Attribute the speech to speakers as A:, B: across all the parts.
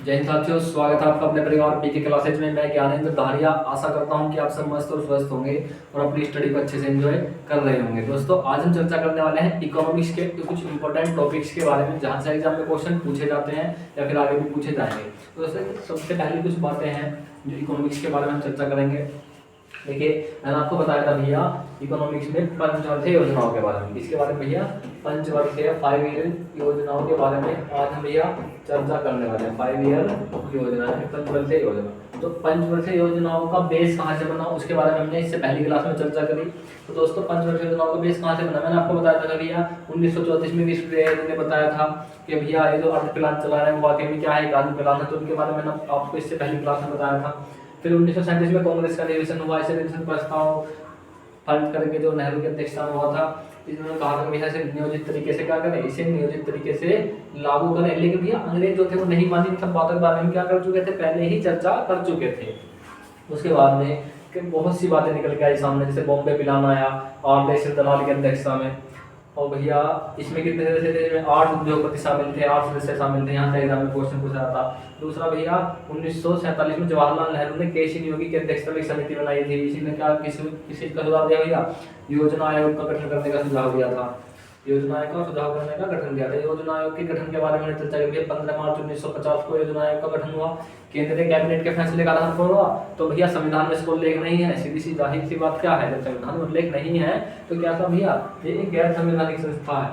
A: जय हिंद साथियों, स्वागत है आपका अपने परिवार पीके क्लासेज में। मैं ज्ञानेंद्र धारिया आशा करता हूं कि आप सब मस्त और स्वस्थ होंगे और अपनी स्टडी को अच्छे से एंजॉय कर रहे होंगे। दोस्तों, आज हम चर्चा करने वाले हैं इकोनॉमिक्स के कुछ इंपॉर्टेंट टॉपिक्स के बारे में, जहां से एग्जाम में क्वेश्चन पूछे जाते हैं या फिर आगे भी पूछे जाएंगे। तो दोस्तों, सबसे पहले कुछ बातें हैं जो इकोनॉमिक्स के बारे में हम चर्चा करेंगे। देखिए, मैंने आपको बताया था भैया इकोनॉमिक्स में पंचवर्षीय योजनाओं के बारे में। इसके बारे में भैया पंचवर्षीय 5 ईयर योजनाओं के बारे में आज हम भैया चर्चा करने वाले हैं। 5 ईयर योजना है पंचवर्षीय योजना। तो पंचवर्षीय योजनाओं का बेस कहाँ से बना, उसके बारे में हमने इससे पहली क्लास में चर्चा करी। तो दोस्तों, पंचवर्षीय योजनाओं का बेस कहाँ से बना, मैंने आपको बताया था भैया 1934 में विश्व ने बताया था कि भैया ये जो अर्थ प्लान चला रहे हैं वाकई में क्या है, एक अर्थ प्लान है। तो उनके बारे में मैंने आपको इससे पहली क्लास में बताया था। फिर 1937 में कांग्रेस का अधिवेशन हुआ। इस अधिवेशन प्रस्ताव पारित करके जो नेहरू की अध्यक्षता में हुआ था, इन्होंने कहा था भैया इसे नियोजित तरीके से क्या करें, इसे नियोजित तरीके से लागू करें। लेकिन भैया अंग्रेज जो थे वो नहीं मानी, इन सब बातों के बारे में क्या कर चुके थे, पहले ही चर्चा कर चुके थे। उसके बाद में बहुत सी बातें निकल के आई सामने, जैसे बॉम्बे प्लान आया और देश दलाल की अध्यक्षता में। और भैया इसमें कितने सदस्य थे, इसमें 8 उद्योगपति शामिल थे, 8 सदस्य शामिल थे। यहाँ से एग्जाम में क्वेश्चन पूछा था। दूसरा भैया 1947 में जवाहरलाल नेहरू ने केसी नियोगी की अध्यक्षता में एक समिति बनाई थी। इसी ने क्या किसी का सुझाव दिया भैया, योजना आयोग का गठन करने का सुझाव दिया था। योजना आयोग का सुझाव करने का गठन दिया था। योजना आयोग के गठन के बारे में चर्चा करेंगे। 15 मार्च 1950 को योजना आयोग का गठन हुआ। केंद्रीय कैबिनेट के फैसले का आधार पर हुआ। तो भैया संविधान में इसको उल्लेख नहीं है। सीधी सी जाहिर सी बात क्या है, जब संविधान में उल्लेख नहीं है तो क्या था भैया, ये एक गैर संवैधानिक संस्था है,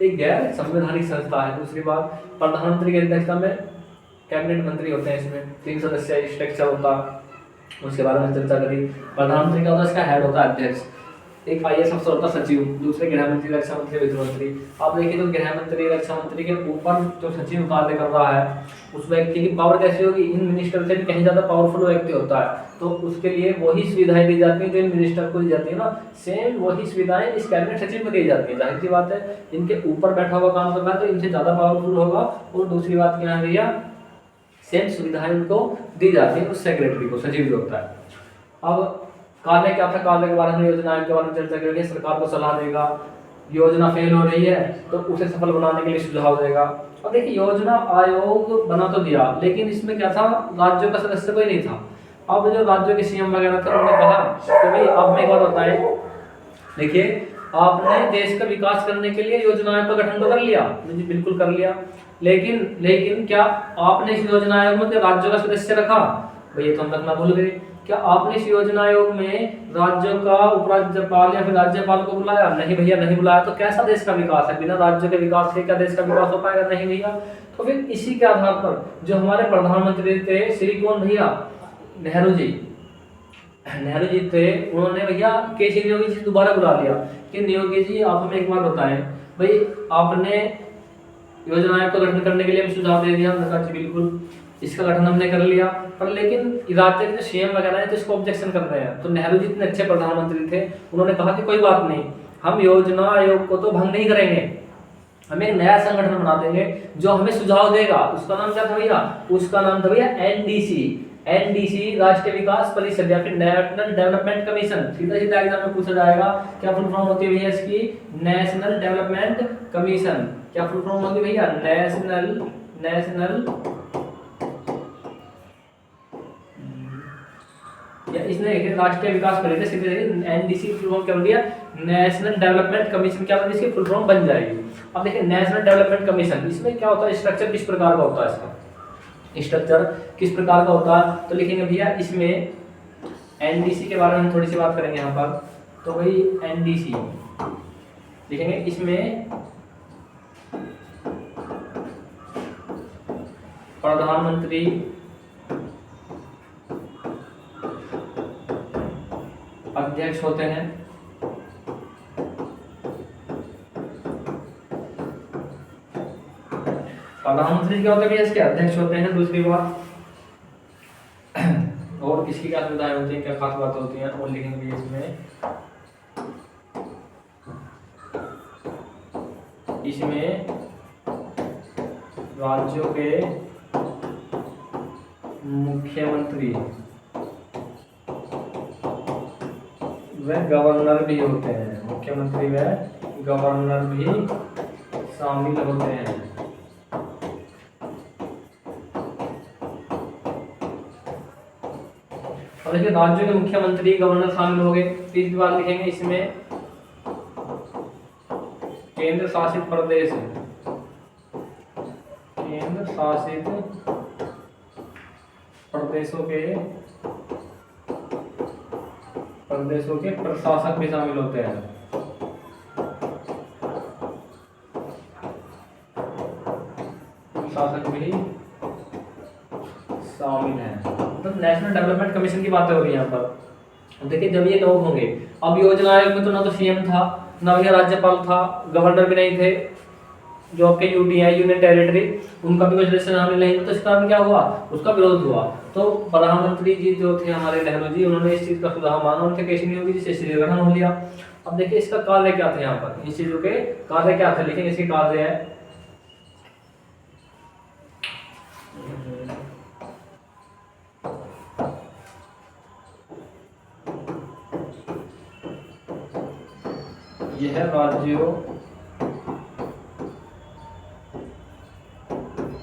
A: एक गैर संवैधानिक संस्था है। दूसरी बात, प्रधानमंत्री की अध्यक्षता में कैबिनेट मंत्री होते हैं, इसमें 3 सदस्य स्ट्रक्चर होता है। उसके बारे में चर्चा करी। प्रधानमंत्री का होता है, इसका हेड होता है अध्यक्ष। एक IAS अफसर होता है सचिव, दूसरे गृह मंत्री, रक्षा मंत्री, वित्त मंत्री। आप देखिए तो गृह मंत्री, रक्षा मंत्री के ऊपर जो सचिव कार्य कर रहा है उस व्यक्ति की पावर कैसी होगी, इन मिनिस्टर से भी कहीं ज्यादा पावरफुल व्यक्ति होता है। तो उसके लिए वही सुविधाएं दी जाती है जो इन मिनिस्टर को दी जाती है ना, सेम वही सुविधाएं इस कैबिनेट सचिव को दी जाती है। जाहिर सी बात है, इनके ऊपर बैठा हुआ काम कर रहा है तो इनसे ज्यादा पावरफुल होगा। और दूसरी बात क्या है भैया, सेम सुविधाएं उनको दी जाती है उस सेक्रेटरी को, सचिव जो होता है। अब कार्य क्या था, कार्य के बारे में योजना आयोग के बारे में चर्चा करेंगे। सरकार को सलाह देगा, योजना फेल हो रही है तो उसे सफल बनाने के लिए सुझाव देगा। अब देखिए, योजना आयोग बना तो दिया, लेकिन इसमें क्या था, राज्यों का सदस्य कोई नहीं था। अब जो राज्यों के CM वगैरह थे उन्होंने कहा कि भाई आप में एक बात बताएं, देखिए आपने देश का विकास करने के लिए योजना आयोग का गठन तो कर लिया, जी बिल्कुल कर लिया, लेकिन क्या आपने इस योजना आयोग में राज्यों का सदस्य रखा, भाई ये तो हम रखना भूल गए। क्या आपने इस योजना आयोग में राज्यों का उपराज्यपाल या फिर राज्यपाल को बुलाया, नहीं भैया नहीं बुलाया। तो कैसा देश का विकास है, बिना राज्यों के विकास के क्या देश का विकास हो पाएगा, नहीं भैया। तो फिर इसी के आधार पर जो हमारे प्रधानमंत्री थे श्री कौन भैया, नेहरू जी थे, उन्होंने भैया केसी नियोगी जी दोबारा बुला लिया कि नियोगी जी आप हमें एक बात बताएं, भाई आपने योजना आयोग का गठन करने के लिए सुझाव दे दिया। हमने कहा जी बिल्कुल, इसका गठन हमने कर लिया, पर लेकिन राज्य के जो CM वगैरह है तो इसको ऑब्जेक्शन कर रहे हैं। तो नेहरू जी इतने अच्छे प्रधानमंत्री थे, उन्होंने कहा कि कोई बात नहीं, हम योजना आयोग को तो भंग नहीं करेंगे, हम एक नया संगठन बना देंगे जो हमें सुझाव देगा। उसका नाम क्या था भैया, उसका नाम था भैया NDC, राष्ट्रीय विकास परिषद या फिर नेशनल डेवलपमेंट कमीशन। सीधा सीधा एग्जाम में पूछा जाएगा, क्या फुल फॉर्म होती है भैया इसकी, नेशनल डेवलपमेंट कमीशन। क्या फुल फॉर्म होती है भैया, नेशनल या इसने राष्ट्रीय विकास परिषद, सीधे NDC फुल फॉर्म क्या बन गया, नेशनल डेवलपमेंट कमीशन। क्या बन, इसकी फुल फॉर्म बन जाएगी। अब देखिए नेशनल डेवलपमेंट कमीशन, इसमें क्या होता है, स्ट्रक्चर किस प्रकार का होता है, इसका स्ट्रक्चर किस प्रकार का होता है। तो लिखेंगे भैया इसमें NDC के बारे में थोड़ी सी बात करेंगे यहाँ पर। तो भाई NDC लिखेंगे, इसमें प्रधानमंत्री, अध्यक्ष होते हैं, प्रधानमंत्री क्या होते हैं, इसके अध्यक्ष होते हैं। दूसरी बात, और किसकी क्या सुविधाएं होती हैं, क्या खास बातें होती हैं, और लिखेंगे इसमें राज्यों के मुख्यमंत्री व गवर्नर भी होते हैं, मुख्यमंत्री व गवर्नर भी शामिल होते हैं। अब देखिए राज्यों के मुख्यमंत्री गवर्नर शामिल हो गए। तीसरी बात लिखेंगे इसमें केंद्र शासित प्रदेश, केंद्र शासित प्रदेशों के प्रशासक भी शामिल होते हैं। प्रशासक भी शामिल हैं। तो नेशनल डेवलपमेंट कमीशन की बातें हो रही है यहाँ पर। देखिए जब ये लोग होंगे, अब योजना आयोग में तो ना तो सीएम था, ना भैया राज्यपाल था, गवर्नर भी नहीं थे, जो आपके यूटी है यूनियन टेरिटरी, उनका भी कुछ सदस्य शामिल नहीं, तो इस कारण क्या हुआ, उसका विरोध हुआ। तो प्रधानमंत्री जी जो थे हमारे नेहरू जी, उन्होंने इस चीज का सुझाव माना, उनसे केस नहीं होगी, जिससे श्री गठन हो लिया। अब देखिए इसका कार्य क्या थे, यहाँ पर इस चीजों के कार्य क्या थे, लेकिन इसके कार्य है यह राज्यों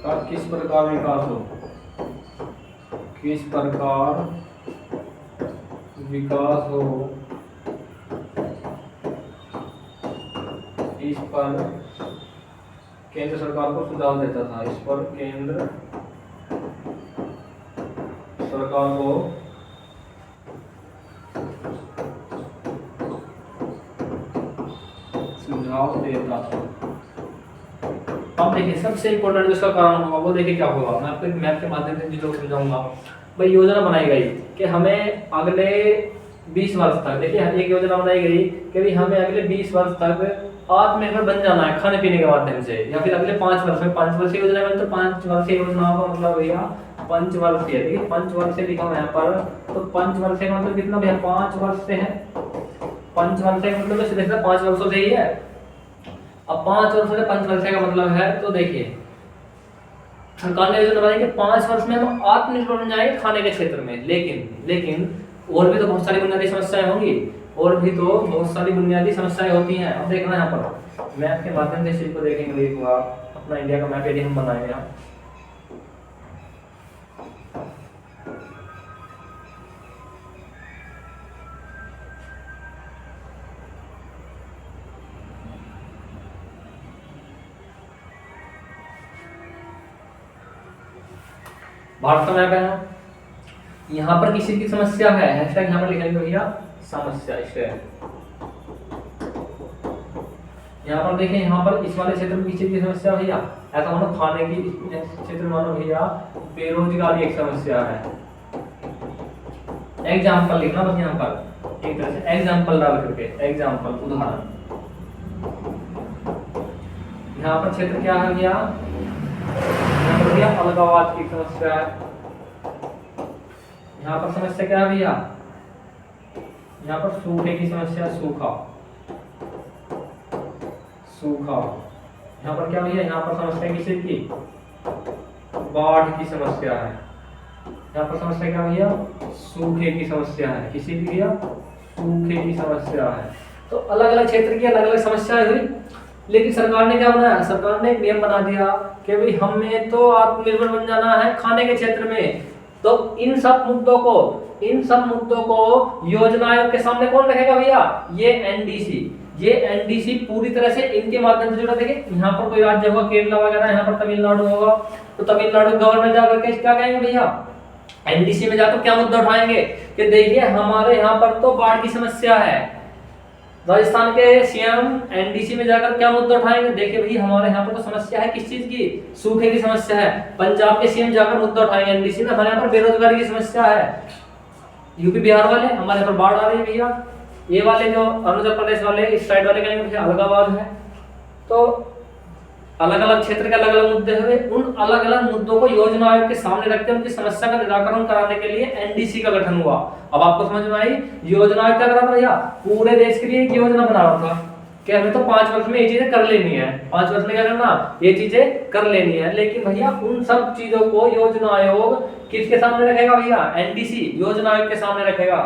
A: का किस प्रकार विकास हो, किस प्रकार विकास हो, इस पर केंद्र सरकार को सुझाव देता था। इस पर केंद्र सरकार को सुझाव देता था। अब देखिए सबसे इम्पोर्टेंट जिसका कारण होगा वो देखिए क्या होगा, मैं आपको एक मैप के माध्यम से चीजों को समझाऊंगा। भाई योजना बनाई गई कि हमें अगले 20 वर्ष तक, देखिए एक योजना बनाई गई कि भाई हमें अगले 20 वर्ष तक आत्मनिर्भर बन जाना है खाने पीने के माध्यम से, या फिर अगले 5 वर्ष में, 5 वर्षीय योजना में, तो 5 वर्षीय योजनाओं का मतलब भैया पंचवर्षीय। देखिए 5 वर्ष से लिखा हुआ यहाँ पर, तो 5 वर्ष का मतलब कितना भैया, 5 वर्ष से है, 5 वर्ष का मतलब सीधे 5 वर्षों से ही है। अब 5 वर्षों से 5 वर्ष का मतलब है, तो देखिए सरकार ने योजना बनाई कि 5 वर्ष में हम आत्मनिर्भर बन जाएंगे खाने के क्षेत्र में। लेकिन और भी तो बहुत सारी बुनियादी समस्याएं होंगी, और भी तो बहुत सारी बुनियादी समस्याएं होती हैं। अब देखना यहाँ पर मैप के माध्यम से इस चीज को देखेंगे, एक बार अपना इंडिया का मैप यदि हम बनाएंगे यहाँ, भारत का मैप है ना, यहाँ पर किसी की समस्या है, हैशटैग यहाँ पर लिखेंगे भैया समस्या। इसे यहाँ पर देखें, यहाँ पर इस वाले क्षेत्र में किसी की समस्या भैया, ऐसा मानो खाने की क्षेत्र में मानो भैया बेरोजगारी एक समस्या है। एग्जाम्पल लिखना बस यहाँ पर एक तरह से एग्जाम्पल डाल करके, एग्जाम्पल उदाहरण। यहाँ पर क्षेत्र क्या है भैया, यहाँ पर भैया अलगाववाद की समस्या है। यहाँ पर समस्या क्या है भैया, यहाँ पर सूखे की समस्या, सूखा। यहाँ पर क्या भैया, यहाँ पर समस्या किसी की, बाढ़ की समस्या है। यहाँ पर समस्या क्या भैया, सूखे की समस्या है, किसी की भैया सूखे की समस्या है। तो अलग अलग क्षेत्र की अलग अलग समस्याएं हुई, लेकिन सरकार ने क्या बनाया, सरकार ने एक नियम बना दिया कि भाई हमें तो आत्मनिर्भर बन जाना है खाने के क्षेत्र में। तो इन सब मुद्दों को योजना आयोग के सामने कौन रखेगा भैया, ये एनडीसी पूरी तरह से इनके माध्यम से जुड़ा। देखिए यहाँ पर कोई राज्य होगा केरला वगैरह, यहाँ पर तमिलनाडु होगा, तो तमिलनाडु गवर्नर जाकर के क्या कहेंगे भैया, एनडीसी में जाकर क्या मुद्दा उठाएंगे कि देखिए हमारे यहाँ पर तो बाढ़ की समस्या है। राजस्थान के सीएम एनडीसी में जाकर क्या मुद्दा उठाएंगे, देखिए भैया हमारे यहाँ पर तो समस्या है किस चीज की, सूखे की समस्या है। पंजाब के सीएम जाकर मुद्दा उठाएंगे एनडीसी में, हमारे यहाँ पर बेरोजगारी की समस्या है। यूपी बिहार वाले हमारे यहाँ पर बाढ़ आ रही है भैया। ये वाले जो अरुणाचल प्रदेश वाले इस साइड वाले कहेंगे अलगाववाद है। तो अलग अलग क्षेत्र के अलग अलग मुद्दे हुए, उन अलग अलग मुद्दों को योजना आयोग के सामने रखते उनकी समस्या का निराकरण कराने के लिए एनडीसी का गठन हुआ। अब आपको समझ में आई, योजना आयोग क्या कर रहा था भैया, पूरे देश के लिए एक योजना बना रहा था कि हमें तो 5 वर्ष में ये चीजें कर लेनी है, 5 वर्ष में क्या करना, ये चीजें कर लेनी है। लेकिन भैया उन सब चीजों को योजना आयोग किसके सामने रखेगा भैया, एनडीसी योजना आयोग के सामने रखेगा।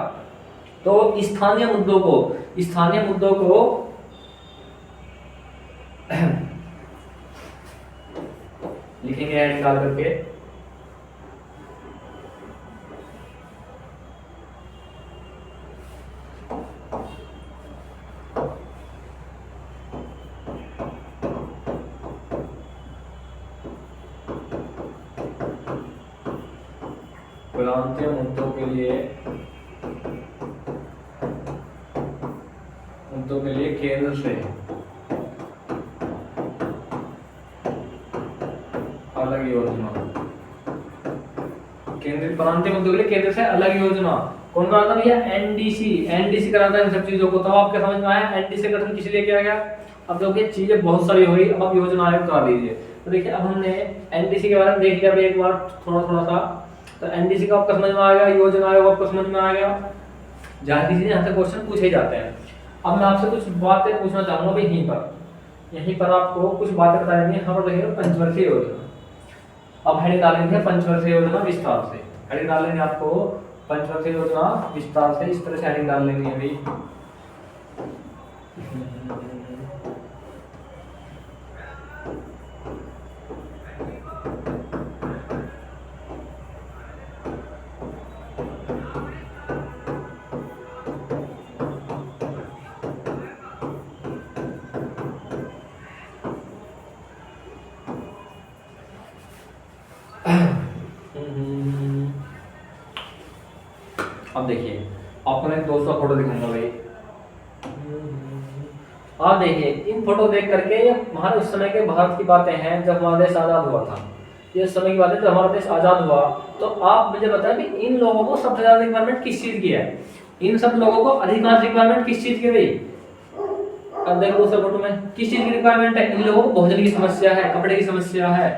A: तो स्थानीय मुद्दों को लिखेंगे ऐड डाल करके, प्रांतीय मुद्दों के लिए केंद्र से अलग योजना, केंद्रीय प्रांतीय मुद्दों के लिए केंद्र से अलग योजना कौन कराता है भैया? एनडीसी। एनडीसी कराता है इन सब चीजों को। तो आपके समझ में आया एनडीसी का गठन किस लिए किया गया? अब देखिए चीजें बहुत सारी हो गई, अब आप योजना आयोग करा लीजिए। तो देखिए अब हमने एनडीसी के बारे में देख लिया एक बार थोड़ा थोड़ा सा, तो एनडीसी का आपको समझ में आ गया, योजना आयोग आपको समझ में आ गया। जहाँ चीजें यहाँ से क्वेश्चन पूछे जाते हैं। अब मैं आपसे कुछ बातें पूछना चाहूंगा भाई यहीं पर आपको कुछ बातें बतानी है। यहाँ पर देखिए पंचवर्षीय योजना। अब हेडिंग डालेंगे पंचवर्षीय योजना विस्तार से। हेडिंग डालेंगे आपको पंचवर्षीय योजना विस्तार से, इस तरह से हेडिंग डाल लेंगे अभी। अब देखिए आपको मैं दोस्तों फोटो दिखाऊंगा भाई। आप देखिए इन फोटो देख करके हमारे उस समय के भारत की बातें हैं जब हमारा देश आजाद हुआ था। ये उस समय की बातें जब हमारा देश आजाद हुआ। तो आप मुझे बताएं कि इन लोगों को सबसे ज्यादा रिक्वायरमेंट किस चीज की है? इन सब लोगों को अधिकांश रिक्वायरमेंट किस चीज की भाई? अब देखो दूसरे फोटो में किस चीज की रिक्वायरमेंट है? इन लोगों को भोजन की समस्या है, कपड़े की समस्या है,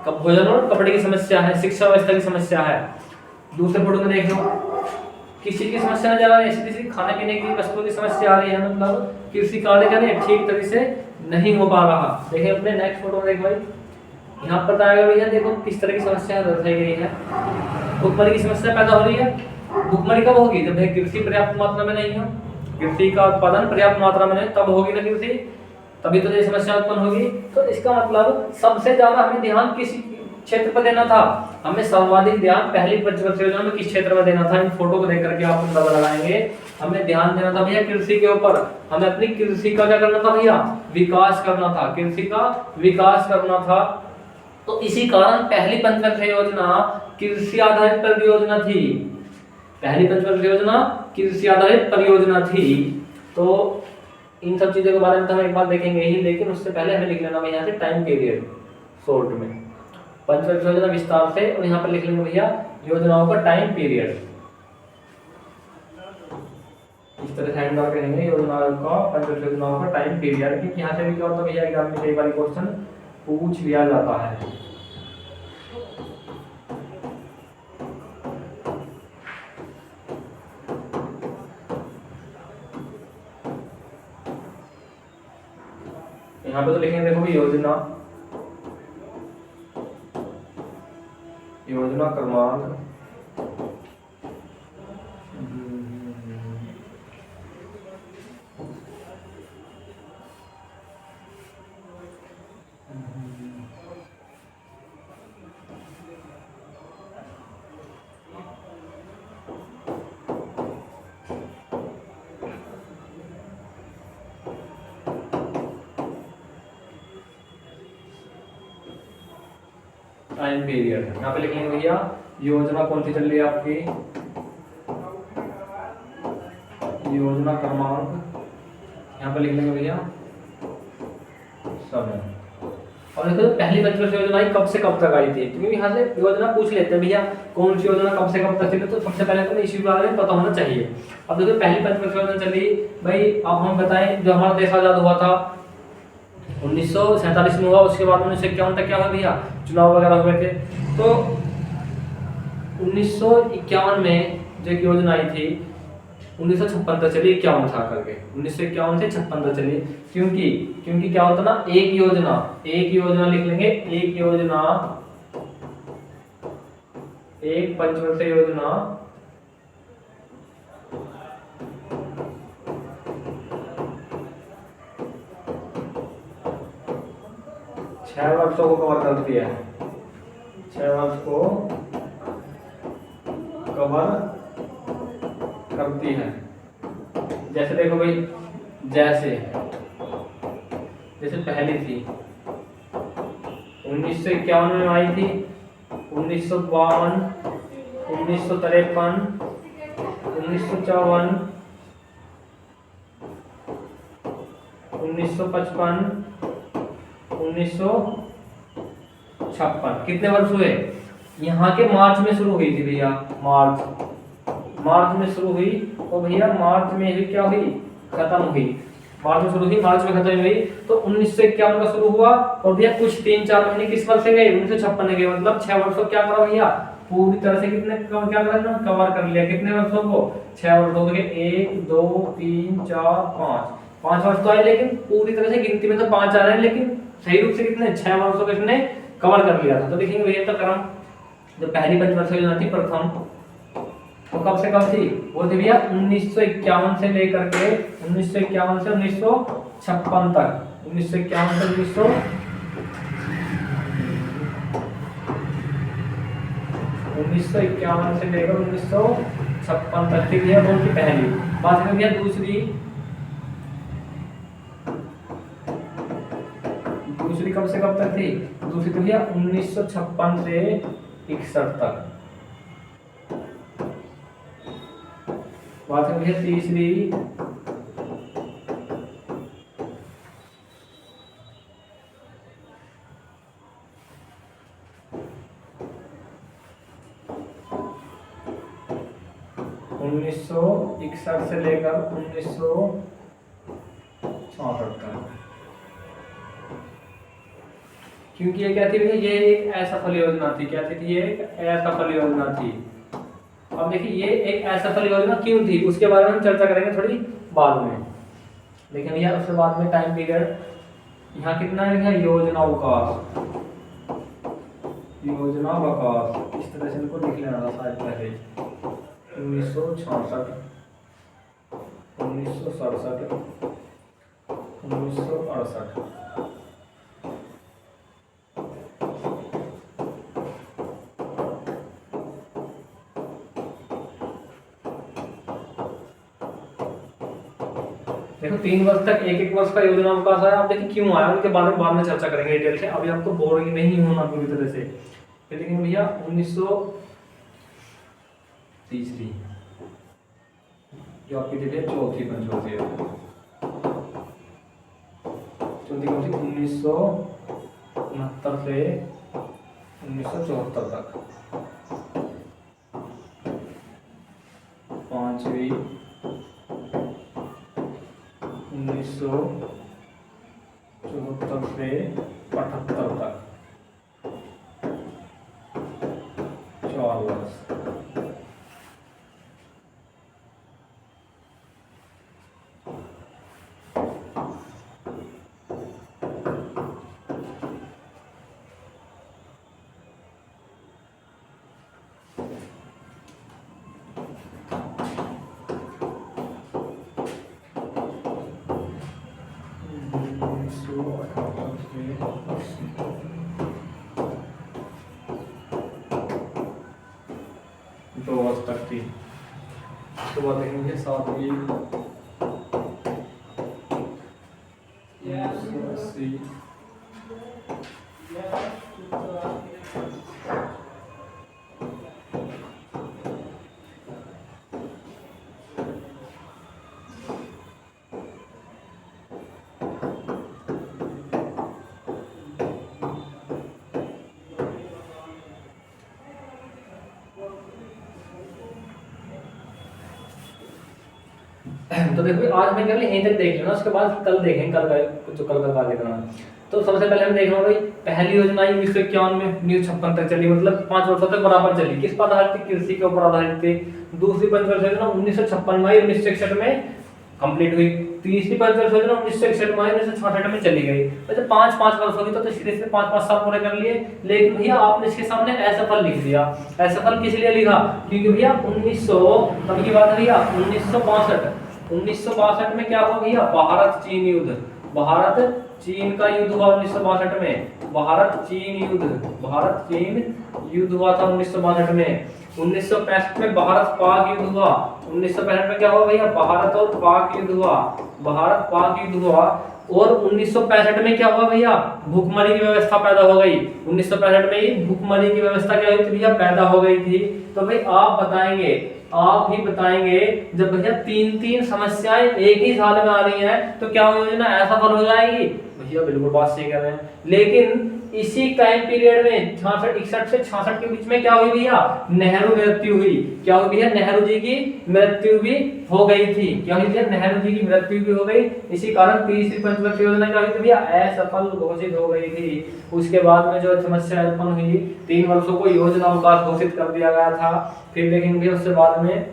A: भोजन और कपड़े की समस्या है, शिक्षा व्यवस्था की समस्या है। दूसरे फोटो में देख लो किस चीज की समस्या नजर आ रही है? सीधी खाने पीने की वस्तुओं की समस्या आ रही है, मतलब कृषि कार्य कार्य ठीक तरीके से नहीं हो पा रहा। देखिए अपने नेक्स्ट फोटो में देखो भाई, यहाँ पर बताया भैया देखो किस तरह की समस्या दर्शाई गई है। भुखमरी की समस्या पैदा हो रही है। भुखमरी कब होगी? जब कृषि पर्याप्त मात्रा में नहीं हो, कृषि का उत्पादन पर्याप्त मात्रा में नहीं, तब होगी ना कृषि, तभी तो ये समस्या उत्पन्न होगी। तो इसका मतलब सबसे ज्यादा हमें ध्यान किस क्षेत्र पर देना था? हमें सर्वाधिक ध्यान पहली पंचवर्षीय योजना में किस क्षेत्र में देना था? इन फोटो को देख करके आप अंदाजा लगाएंगे। हमें ध्यान देना था भैया कृषि के ऊपर। हमें अपनी कृषि का क्या करना था भैया? विकास करना था, कृषि का विकास करना था। तो इसी कारण पहली पंचवर्षीय योजना कृषि आधारित परियोजना थी। पहली पंचवर्षीय योजना कृषि आधारित परियोजना थी। तो इन सब चीजों के बारे में तो हम एक बार देखेंगे ही, लेकिन उससे पहले हमें लिख लेना भैया यहाँ से टाइम पीरियड शॉर्ट में पंचवर्षीय योजना विस्तार से, और यहाँ पर लिख लेंगे भैया योजनाओं का टाइम पीरियड। इस तरह से हैंड डाल करेंगे योजनाओं का, पंचवर्षीय योजनाओं का टाइम पीरियड, क्योंकि यहाँ से भी क्या होता है भैया एग्जाम में कई बार क्वेश्चन पूछ लिया जाता है। यहाँ पे तो लिखेंगे देखो योजना क्रमांक टाइम पीरियड। यहाँ पे लिखेंगे भैया योजना कौन सी चल रही है आपकी, योजना क्रमांक, यहाँ पे लिख लेंगे भैया समय। और देखो पहली पंचवर्षीय योजना कब से कब तक आई थी, क्योंकि यहाँ से योजना पूछ लेते हैं भैया कौन सी योजना कब से कब तक चली, तो सबसे पहले तो इसी के बारे में पता होना चाहिए। अब देखो पहली पंचवर्षीय योजना चली भाई, अब हम बताएं जो हमारा देश आजाद हुआ था 1947 में हुआ, उसके बाद 1951 तक क्या हुआ भैया? चुनाव वगैरह हुए थे। तो 1951 में जो एक योजना आई थी 1956 तक चली, 51 था करके 1951 से 56 तक चली। क्योंकि क्या होता ना, एक योजना लिख लेंगे, एक पंचवर्षीय योजना छह वर्षों को कवर करती है, 6 वर्ष को कवर करती है। जैसे देखो भाई, जैसे पहली थी 1951 में आई थी, 1952, 1953, 1954, 1955, 1956। कितने वर्ष हुए? यहाँ के मार्च में शुरू हुई थी भैया, मार्च में शुरू हुई और भैया मार्च में ही क्या हुई, खत्म हुई। मार्च में शुरू हुई, मार्च में खत्म हुई। तो 1951 का शुरू हुआ और भैया कुछ 3-4 महीने किस वर्ष से गए, 1956 गए। मतलब 6 वर्षों क्या करा भैया, पूरी तरह से कितने क्या करा, कवर कर लिया। कितने वर्षों को? 6 वर्षों के। 1 2 3 4 5 वर्ष तो आए, लेकिन पूरी तरह से गिनती में तो 5 आ रहे हैं, लेकिन सही रूप से कितने, 6 वर्षों के इसने कवर कर लिया था। तो देखेंगे भैया तो क्रम, जो पहली पंचवर्षीय योजना थी प्रथम, तो कब से कब थी? वो थी भैया 1951 से लेकर के 1951 से 1956 तक। 1951 से 1951 से लेकर 1956 तक थी भैया, वो की पहली। बात करें भैया दूसरी कब से कब तक थी? दूसरी तो भैया 1956 से 61 तक। बात है भैया तीसरी, उन्नीस सौ 61 से लेकर 1964 तक। क्योंकि ये क्या थी भैया, ये एक असफल योजना थी। क्या थी? ये एक असफल योजना थी। अब देखिए ये एक असफल योजना क्यों थी, उसके बारे में हम चर्चा करेंगे थोड़ी बाद में। लेकिन भैया उसके बाद में टाइम पीरियड यहाँ कितना है भैया, योजना विकास, इस तरह से इनको लिख लेना था शायद पहले। 1966, 1967, 1968। देखो 3 वर्ष तक एक वर्ष का योजना विकास आया। आप देखिए क्यों आया, उनके बारे में बाद में चर्चा करेंगे डिटेल से। अभी आपको बोरिंग नहीं होना पूरी तरह से। फिर देखेंगे भैया 1930 जो आपकी देखिए चौथी पंचवर्षीय, चौथी कौन सी? 1969 से 1974 तक। पांचवी 1974 से 78 तक, 4 वर्ष। दो वर्ष तक थी। उसके बाद देखेंगे 7वीं 1980, तो देखो आज मैं कर यहीं तक देख लेना, उसके बाद कल देखेंगे, कल का कार्य करना। तो सबसे पहले हम देखना भाई पहली योजना 1951 में 1956 तक चली, मतलब 5 वर्षों तक बराबर चली। किस पर आधारित थी? कृषि के ऊपर आधारित थी। दूसरी पंचवर्षीय योजना 1956 में 1961 में कंप्लीट हुई। तीसरी पंचवर्षीय योजना 1961 में 1966 में चली गई। तो 5-5 वर्ष होगी तो सीधे से 5-5 साल पूरे कर लिए। लेकिन भैया आपने इसके सामने असफल लिख दिया। असफल किस लिए लिखा? क्योंकि भैया 1900 तब की बात है भैया 1962 में क्या हुआ भैया, भारत चीन युद्ध, भारत चीन का युद्ध हुआ 1962 में। भारत चीन युद्ध हुआ था 1962 में। 1965 में भारत पाक युद्ध हुआ। 1965 में क्या हुआ भैया, भारत और पाक युद्ध हुआ, भारत पाक युद्ध हुआ। और 1965 में क्या हुआ भैया, भूखमरी की व्यवस्था पैदा हो गई। 1965 में ही भूखमरी की व्यवस्था क्या हुई थी भैया, पैदा हो गई थी। तो भाई आप बताएंगे, आप ही बताएंगे, जब भैया तीन तीन समस्याएं एक ही साल में आ रही हैं तो क्या योजना असफल हो जाएगी? भैया बिल्कुल बात सही कर रहे हैं। लेकिन इसी टाइम पीरियड में 61 से 66 के बीच में क्या हुई भैया, नेहरू मृत्यु हुई। क्या हुई भैया, नेहरू जी की मृत्यु भी हो गई थी। क्या हुई भैया, नेहरू जी की मृत्यु भी हो गई। इसी कारण तीसरी पंचवर्षीय योजना क्या हुई थी भैया, असफल घोषित हो गई थी। उसके बाद में जो समस्या उत्पन्न हुई, 3 वर्षों को योजना अवकाश घोषित कर दिया गया था। फिर देखेंगे उससे बाद में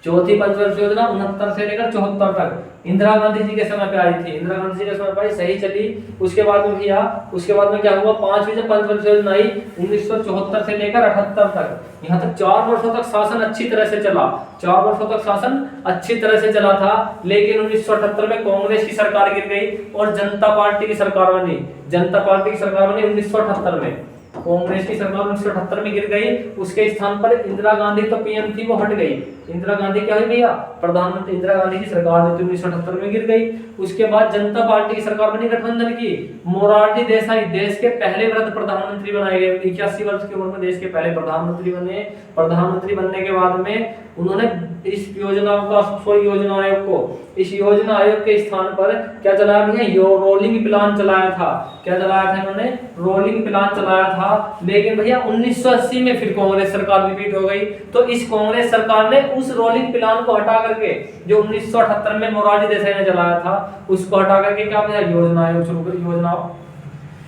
A: चौथी पंचवर्षीय योजना 69 से लेकर 74 तक इंदिरा गांधी जी के समय पे आई थी। इंदिरा गांधी जी के समय पर सही चली। उसके बाद में भैया, उसके बाद में क्या हुआ, पांचवी जब पंचवर्षीय योजना आई 1974 से लेकर 78 तक, यहाँ तक 4 वर्षों तक शासन अच्छी तरह से चला। 4 वर्षों तक शासन अच्छी तरह से चला था। लेकिन 1978 में कांग्रेस की सरकार गिर गई और जनता पार्टी की सरकार बनी। जनता पार्टी की सरकार बनी 1978 में। कांग्रेस की सरकार 1978 में गिर गई। उसके स्थान पर इंदिरा गांधी तो पीएम थी, वो हट गई। इंदिरा गांधी क्या हुई भैया, प्रधानमंत्री। इंदिरा गांधी की सरकार जो थी 1978 में गिर गई। उसके बाद जनता पार्टी की सरकार बनी गठबंधन की। मोरारजी देसाई देश के पहले वृद्ध प्रधानमंत्री बनाए गए। 81 वर्ष की उम्र में देश के पहले प्रधानमंत्री बने। प्रधानमंत्री बनने के बाद में उन्होंने इस योजना का, योजना आयोग को, इस योजना आयोग के स्थान पर क्या चलाया भैया, रोलिंग प्लान चलाया था। क्या चलाया था इन्होंने, रोलिंग प्लान चलाया था। लेकिन भैया 1980 में फिर कांग्रेस सरकार रिपीट हो गई। तो इस कांग्रेस सरकार ने उस रोलिंग प्लान को हटा करके, जो 1978 में मोरारजी देसाई ने चलाया था, उसको हटा करके क्या भैया, योजना आयोग शुरू कर, योजना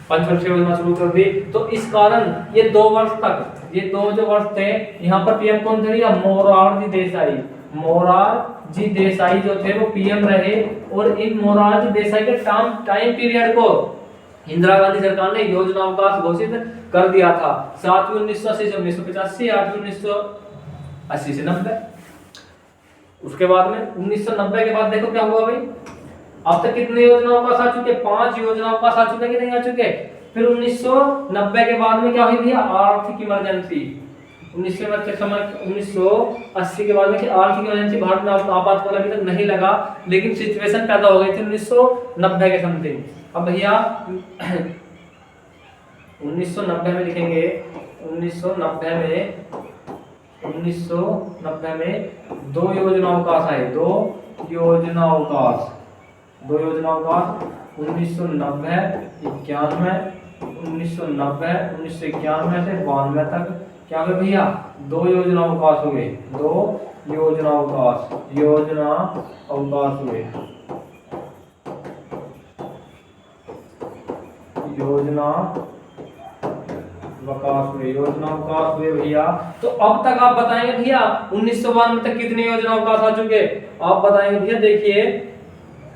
A: पंचवर्षीय योजना शुरू कर दी। तो इस कारण ये 2 वर्ष तक, ये 2 जो वर्ष थे, यहाँ पर पीएम कौन थे भैया, मोरारजी देसाई। मोरारजी देसाई जो थे वो पीएम रहे। और इन मोरारजी देसाई के टाइम पीरियड को इंदिरा गांधी सरकार ने योजना अवकाश घोषित कर दिया था। 7वीं 1980 से 1985, 8वीं 1980 से 90। उसके बाद में 1990 के बाद देखो क्या हुआ भाई, अब तक कितने योजनाओं का आ चुके, 5 योजनाओं का आ चुके कि नहीं आ चुके। फिर 1990 के बाद में क्या हुई भैया, आर्थिक इमरजेंसी। 1980 के बाद में कि आर्थिक इमरजेंसी, भारत में आपातकाल अभी तक नहीं लगा, लेकिन सिचुएशन पैदा हो गई थी 1990 के समथिंग। अब भैया 1990 में लिखेंगे, 1990 में 2 योजना अवकाश आए, 2 योजना अवकाश, 1990, 91, 1990, 1991 से 92 तक क्या हुए भैया, 2 योजना अवकाश हुए, 2 योजना अवकाश हुए, योजना अवकाश हुए भैया। तो अब तक आप बताएंगे भैया 1992 तक कितने योजना अवकाश आ चुके, आप बताएंगे भैया। देखिए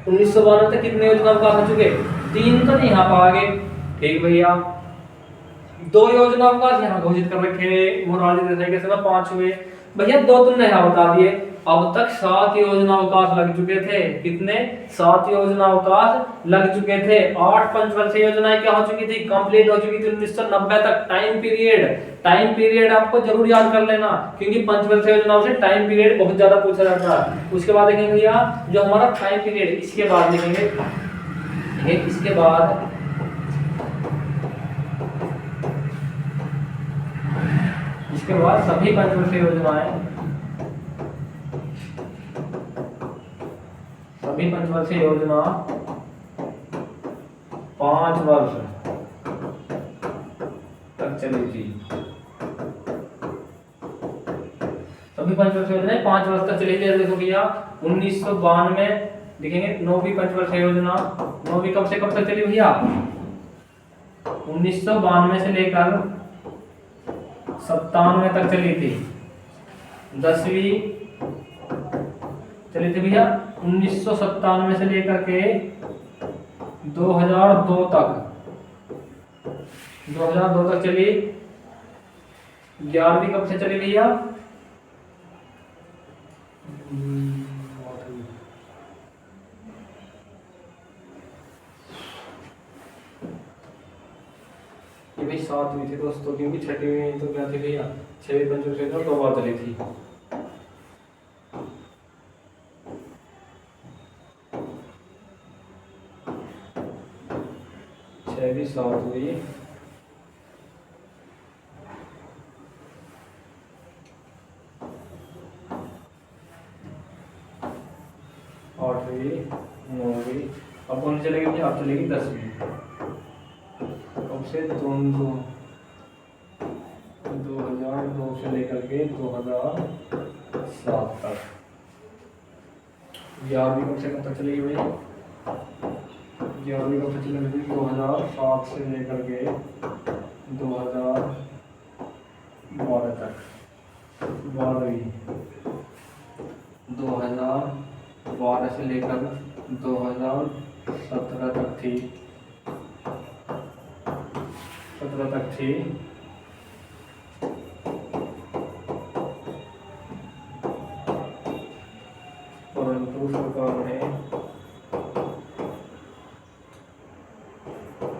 A: 1992 तक कितने योजना अवकाश आ चुके, 3 तो नहीं यहाँ पर आगे, ठीक भैया। 2 योजना अवकाश यहाँ घोषित कर रखे मोरारजी देसाई के समय, 5 हुए भैया। 2 तुमने यहाँ बता दिए। अब तक 7 योजना अवकाश लग चुके थे। कितने, 7 योजना अवकाश लग चुके थे। 8 पंचवर्षीय योजनाएं क्या हो चुकी थी, कंप्लीट हो चुकी थी 1990 तक। टाइम पीरियड आपको जरूर याद कर लेना, क्योंकि पंचवर्षीय योजनाओं से टाइम पीरियड बहुत ज्यादा पूछा जाता है। उसके बाद देखेंगे भैया जो हमारा टाइम पीरियड, इसके बाद लिखेंगे, इसके बाद सभी पंचवर्षीय योजनाएं, सभी पंचवर्षीय योजना 5 वर्ष तक चली थी। सभी पंचवर्षीय योजनाएं 5 वर्ष तक चली थी। देखो भैया 1992 लिखेंगे, 9वीं पंचवर्षीय योजना, 9वीं कब से कब तक चली भैया, 1992 से लेकर 97 तक चली थी। 10वीं चली थी भैया 1997 से लेकर के 2002 तक, 2002 तक चली। 11वीं कब से चली भैया, 7 हुई थी दोस्तों, क्योंकि छठी में तो क्या थी भैया 6 पंचों से 2 बार चली थी। छह भी 7 हुई, 8 हुई, 9 हुई। अब कौन सी चलेगी भैया? अब चलेगी 10वीं। कब से? 2002 से लेकर के 2007 तक। 11वीं कब से कब तक चलेगी भैया? 11वीं कब से चलेगी? 2007 से लेकर के 2012 तक। 12वीं 2012 से लेकर 2017 तक थी, 17 तक थी। परंतु सरकार ने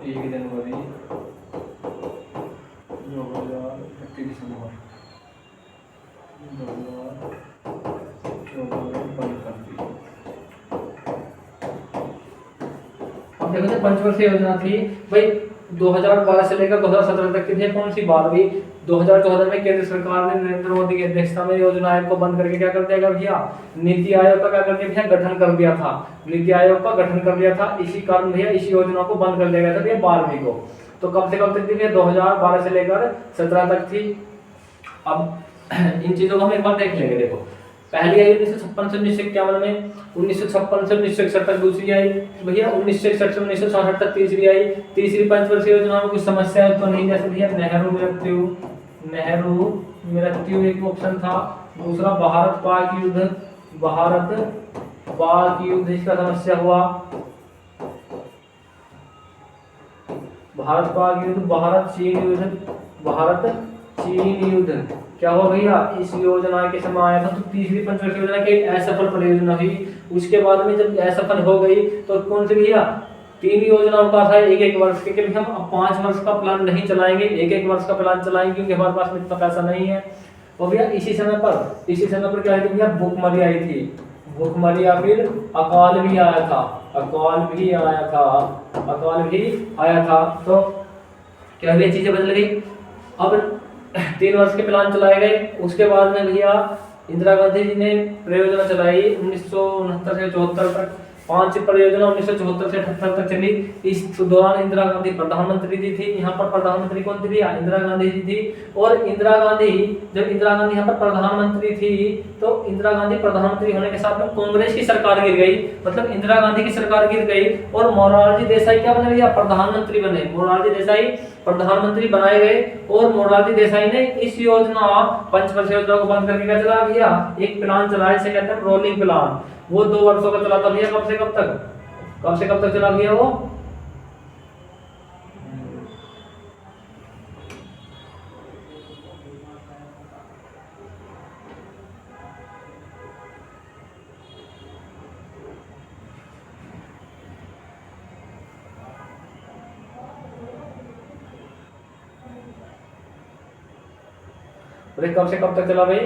A: 1 जनवरी 2021 दिसंबर 2014 में बंद कर दी। अब देखो जो पंचवर्षीय योजना थी भाई 2012 से लेकर 2017 तक की थी। कौन सी? 12वीं। 2014 में केंद्र सरकार ने नरेंद्र मोदी की अध्यक्षता में योजना आयोग को बंद करके क्या कर दिया भैया? नीति आयोग का क्या कर दिया भैया? गठन कर दिया था। नीति आयोग का गठन कर दिया था। इसी कारण भैया इस योजना को बंद कर दिया गया था भैया 12वीं को। तो कब से कब तक थी भैया? 2012 से लेकर 17 तक थी। अब इन चीजों को हम एक बार देख लेंगे। देखो पहली आई 1956 से 1951 में, 1956 से 1961 तक दूसरी आई भैया, 1961 से 1966 तक तीसरी आई। तीसरी पंचवर्षीय योजना में कुछ समस्या है तो नहीं, जैसे भैया नेहरू मृत्यु एक ऑप्शन था। दूसरा भारत पाक युद्ध इसका समस्या हुआ। भारत पाक युद्ध, भारत चीन युद्ध क्या हुआ भैया? इस योजना के समय आया था। तो तीसरी पंचवर्षीय योजना की असफल परियोजना हुई। उसके बाद में जब असफल हो गई तो कौन सी भैया? 3 योजनाओं का था 1-1 वर्ष के लिए। हम अब 5 वर्ष का प्लान नहीं चलाएंगे, 1-1 वर्ष का प्लान चलाएंगे, क्योंकि हमारे पास में इतना पैसा नहीं है। और भैया इसी समय पर क्या आई थी भैया? भूखमरी आई थी। भूखमरी या फिर अकाल भी आया था। तो क्या हुई? चीजें बदल गई। अब 3 वर्ष के प्लान चलाए गए। उसके बाद में भैया इंदिरा गांधी जी ने परियोजना चलाई 1969 से 74 तक। 5 परियोजना 1974 से 78 तक चली। इस दौरान इंदिरा गांधी प्रधानमंत्री जी थी। यहाँ पर प्रधानमंत्री कौन थी? इंदिरा गांधी जी थी। और जब इंदिरा गांधी यहाँ पर प्रधानमंत्री थी तो इंदिरा गांधी प्रधानमंत्री होने के साथ में कांग्रेस की सरकार गिर गई, मतलब इंदिरा गांधी की सरकार गिर गई और मोरारजी देसाई क्या बने भैया? प्रधानमंत्री बने। मोरारजी देसाई प्रधानमंत्री बनाए गए और मोरारजी देसाई ने इस योजना पंचवर्षीय योजना को बंद करके क्या चला भैया? एक प्लान चलाया, इसे कहते हैं रोलिंग प्लान। वो 2 वर्षों का चला था भैया। कब से कब तक चला भैया वो? कब से कब तक चला भाई?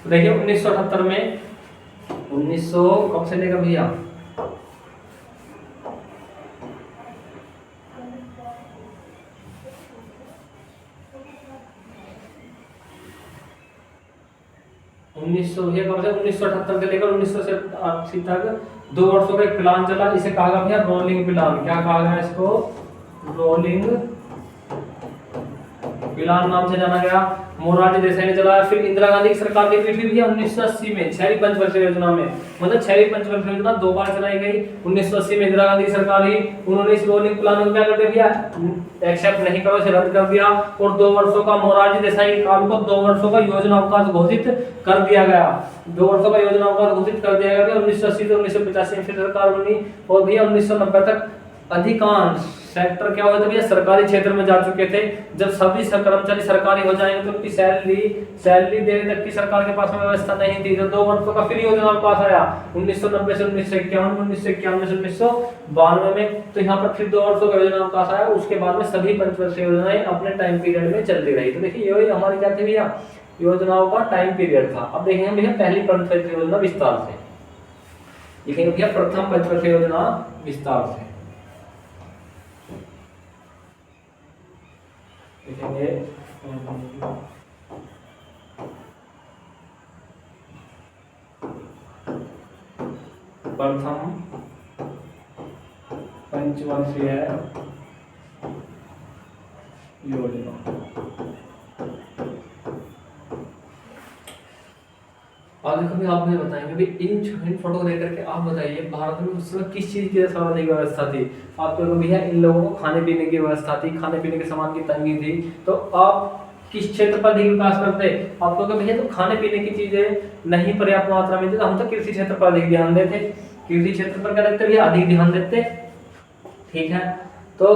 A: देखिए 1978 में 1900 कब से लेकर भैया? उन्नीस सौ कब से? 1978 से लेकर 1980 तक 2 वर्षों का एक प्लान चला। इसे कहा गया भैया रोलिंग प्लान। क्या कहा गया इसको? रोलिंग पिलान नाम से जाना गया। मोरारजी देसाई ने चलाया। फिर इंदिरा गांधी की सरकार की पीठी भी 1980 में शहरी पंचवर्षीय योजना में, मतलब शहरी पंचवर्षीय योजना 2 बार चलाई गई। 1980 में इंदिरा गांधी की सरकार ही, उन्होंने इस रोलिंग प्लान को क्या कर दिया, एक्सेप्ट नहीं करो, इसे रद्द कर दिया और 2 वर्षों का मोरारजी देसाई के काल को 2 वर्षों का योजना अवकाश घोषित कर दिया गया। 2 वर्षों का योजना अवकाश घोषित कर दिया गया। 1980 से 1985 में फिर सरकार बनी और भैया 1990 तक अधिकांश सेक्टर क्या हुए थे भैया, सरकारी क्षेत्र में जा चुके थे। जब सभी कर्मचारी सरकारी हो जाएंगे तो उनकी सैलरी देने तक की सरकार के पास में व्यवस्था नहीं थी। तो 2 वर्षों का फिर योजना अवकाश आया 1990 से 1951, 1951 से 1992 में। तो यहाँ पर फिर 2 वर्षों का योजना अवकाश आया। उसके बाद में सभी पंचवर्षीय योजनाएं अपने टाइम पीरियड में चलती रही। तो देखिए ये हमारी क्या थी भैया, योजनाओं का टाइम पीरियड था। अब देखेंगे भैया पहली पंचवर्षीय योजना विस्तार से, देखेंगे भैया प्रथम पंचवर्षीय योजना विस्तार से देखेंगे। प्रथम पंचवर्षीय योजना, और देखो भी आप मुझे बताएंगे भी इन फोटो को देख करके आप बताइए भारत में उस समय किस चीज की सर्वाधिक व्यवस्था थी। आपको भैया इन लोगों को खाने पीने की व्यवस्था थी, खाने पीने के सामान की तंगी थी। तो आप किस क्षेत्र पर अधिक विकास करते, आपको भैया तो खाने पीने की चीजें नहीं पर्याप्त मात्रा में थी, तो हम तो कृषि क्षेत्र पर अधिक ध्यान देते। कृषि क्षेत्र पर क्या देते भैया, अधिक ध्यान देते। ठीक है, तो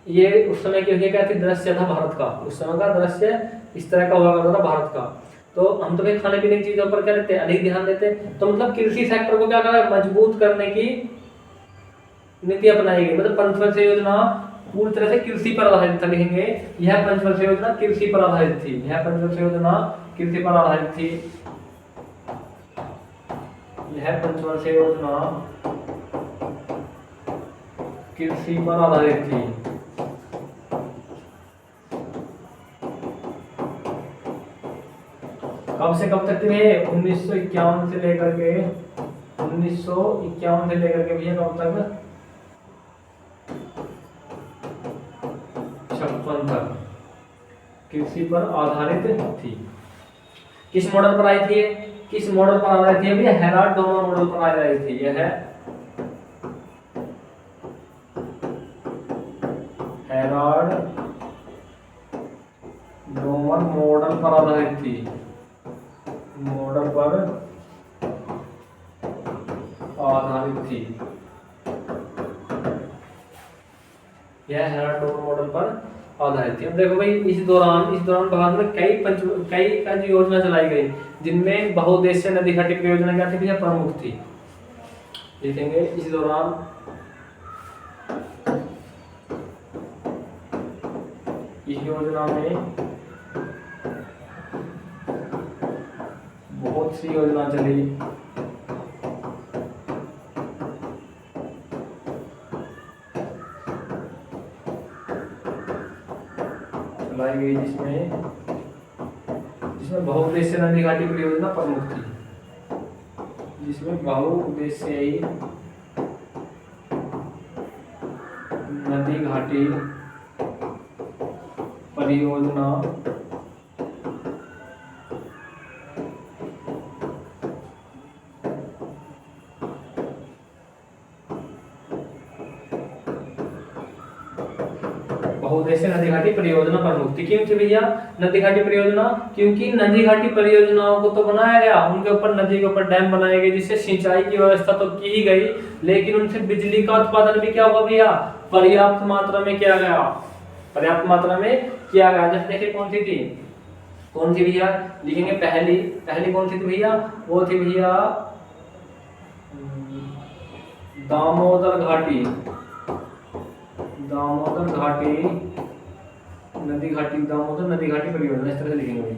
A: ये उस समय की क्या थी, दृश्य था भारत का। उस समय का दृश्य इस तरह का हुआ करता था भारत का। तो हम तो खाने पीने की चीजों पर क्या देते, अधिक ध्यान देते। तो मतलब कृषि सेक्टर को क्या करा, मजबूत करने की नीति अपनाई गई। मतलब पंचवर्षीय योजना पूरी तरह से कृषि पर आधारित था। लिखेंगे यह पंचवर्षीय योजना कृषि पर आधारित थी। यह पंचवर्षीय योजना कृषि पर आधारित थी। यह पंचवर्षीय योजना कृषि पर आधारित थी। कब से कब तक थे, 1951 से लेकर के 1951 से लेकर के भैया कब तक, 56 तक कृषि पर आधारित थी। किस मॉडल पर आई थी, किस मॉडल पर आधारित थी भैया, हेराल्ड डोमर मॉडल पर आधारित थी। यह है हेराल्ड डोमर मॉडल पर आधारित थी। मॉडल पर आधारित थी। यह हेराल्ड डोमर मॉडल पर आधारित थी। अब देखो भाई इस दौरान भारत में कई योजना चलाई गई, जिनमें बहुउद्देशीय नदी घाटी परियोजना क्या थी भैया, प्रमुख थी। देखेंगे इस दौरान इस योजना में बहुत सी योजना चली। चलाई गई जिसमें बहुउद्देशीय नदी घाटी परियोजना प्रमुख थी। जिसमें बहुउद्देशीय नदी घाटी परियोजना बहुउद्देशीय नदी घाटी परियोजना प्रमुख थी। क्यों थी भैया नदी घाटी परियोजना, क्योंकि नदी घाटी परियोजनाओं को तो बनाया गया, उनके ऊपर नदी के ऊपर डैम बनाए गए, जिससे सिंचाई की व्यवस्था तो की ही गई, लेकिन उनसे बिजली का उत्पादन भी क्या हुआ भैया, पर्याप्त मात्रा में किया गया। पर्याप्त मात्रा में किया गया। जैसे देखिए कौन सी भैया, लिखेंगे पहली कौन सी थी भैया, वो थी भैया दामोदर घाटी नदी घाटी परियोजना। इस तरह से लिखेंगे भाई,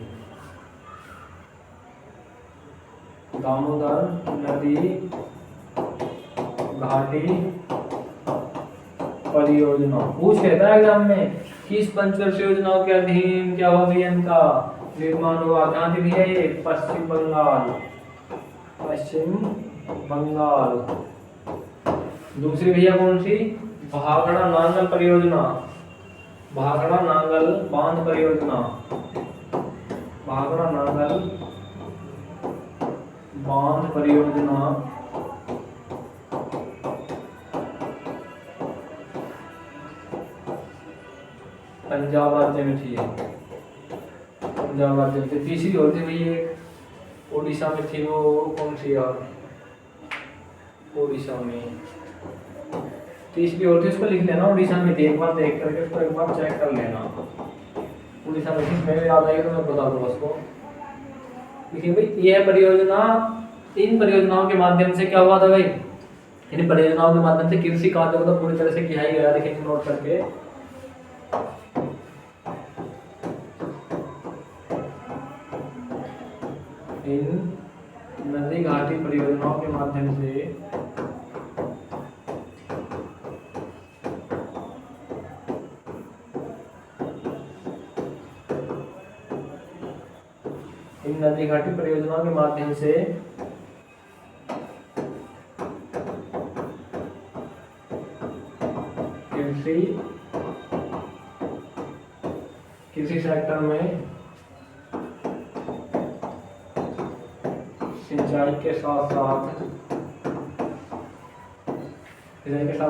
A: दामोदर नदी घाटी परियोजना। पूछ लेता है एग्जाम में किस पंचवर्षीय योजनाओं के अधीन क्या हुआ भैया इनका निर्माण हुआ। कहाँ थी भैया ये, पश्चिम बंगाल। दूसरी भैया कौन सी, भाखड़ा नांगल परियोजना। भाखड़ा नांगल बांध परियोजना, भाखड़ा नांगल बांध परियोजना पंजाब राज्य में थी। पंजाब राज्य में थी। तीसरी और थी भाई एक उड़ीसा में थी, वो कौन सी यार, उड़ीसा में तीसरी और थी, उसको लिख लेना। उड़ीसा में थी, एक बार देख करके उसको एक बार चेक कर लेना। उड़ीसा में थी, मेरे याद आएगी तो मैं बता दूंगा उसको। देखिए भाई यह परियोजना, इन परियोजनाओं के माध्यम से क्या हुआ था भाई, इन परियोजनाओं के माध्यम से कृषि कार्यों को तो पूरी तरह से किया ही गया। देखिए नोट करके, इन नदी घाटी परियोजनाओं के माध्यम से इन नदी घाटी परियोजनाओं के माध्यम से कृषि सेक्टर में सिंचाई के साथ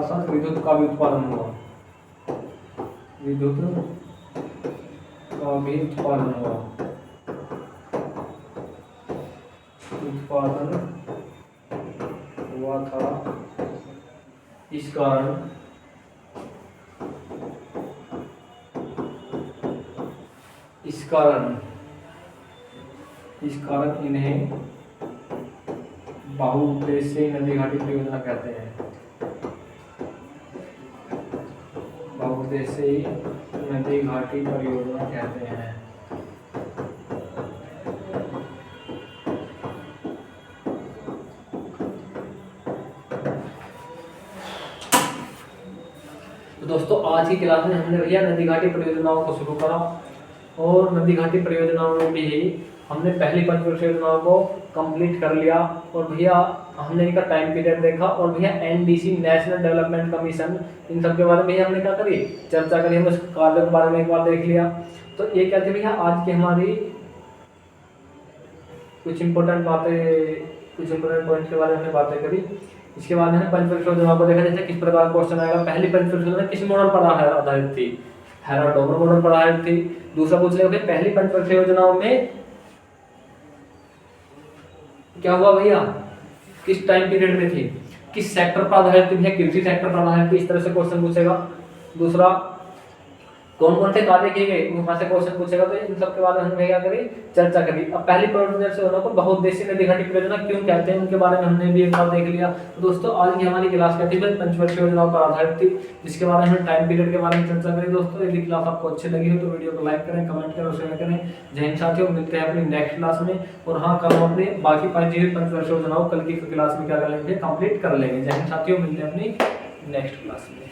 A: साथ विद्युत का भी उत्पादन हुआ, विद्युत का भी उत्पादन हुआ, उत्पादन हुआ था। इस कारण इन्हें बहुउद्देशीय नदी घाटी परियोजना कहते हैं। बहुउद्देशीय नदी घाटी परियोजना कहते हैं। तो दोस्तों आज की क्लास में हमने भैया नदी घाटी परियोजनाओं को शुरू करा, और नदी घाटी परियोजनाओं में भी हमने पहली 5 परियोजनाओं को कंप्लीट कर लिया। और भैया हमने इनका टाइम पीरियड देखा, और भैया एनडीसी नेशनल डेवलपमेंट कमीशन, इन सब के बारे में हमने क्या करी, चर्चा करी। हमने कार्यों के बारे में एक बार देख लिया। तो ये क्या थी भैया आज की हमारी कुछ इंपॉर्टेंट पॉइंट के बारे में हमने बातें करी। इसके बाद हमने पंच परियोजनाओं को देखा, जैसे किस प्रकार क्वेश्चन आएगा। पहली पंच परियोजना किस मॉडल पर आधारित थी, हेराडोवर मॉडल पर आधारित थी। दूसरा पूछ लेंगे पहली पंच परियोजनाओं में क्या हुआ भैया, किस टाइम पीरियड में थी, किस सेक्टर पर आधारित थी भैया, कृषि सेक्टर पर आधारित थी। इस तरह से क्वेश्चन पूछेगा। दूसरा कौन कौन से कार्य किए गए, वहां से क्वेश्चन पूछेगा। तो इन सब के बारे में हमने क्या करी, चर्चा करी। अब पहली परियोजना को बहुउद्देशीय नदी घाटी परियोजना क्यों कहते हैं, उनके बारे में हमने भी एक बार देख लिया। तो दोस्तों आज की हमारी क्लास क्या थी, पंचवर्षीय योजनाओं पर आधारित थी, जिसके बारे में हमने टाइम पीरियड के बारे में चर्चा करी। दोस्तों यदि क्लास आपको अच्छी लगी हो तो वीडियो को लाइक करें, कमेंट करें और शेयर करें। जय हिंद साथियों, मिलते हैं अपनी नेक्स्ट क्लास में। और हाँ, कल हम अपनी बाकी 5 पंचवर्षीय योजनाओं कल की क्लास में क्या कर लेंगे, कंप्लीट कर लेंगे। जय हिंद साथियों, मिलते हैं अपनी नेक्स्ट क्लास में।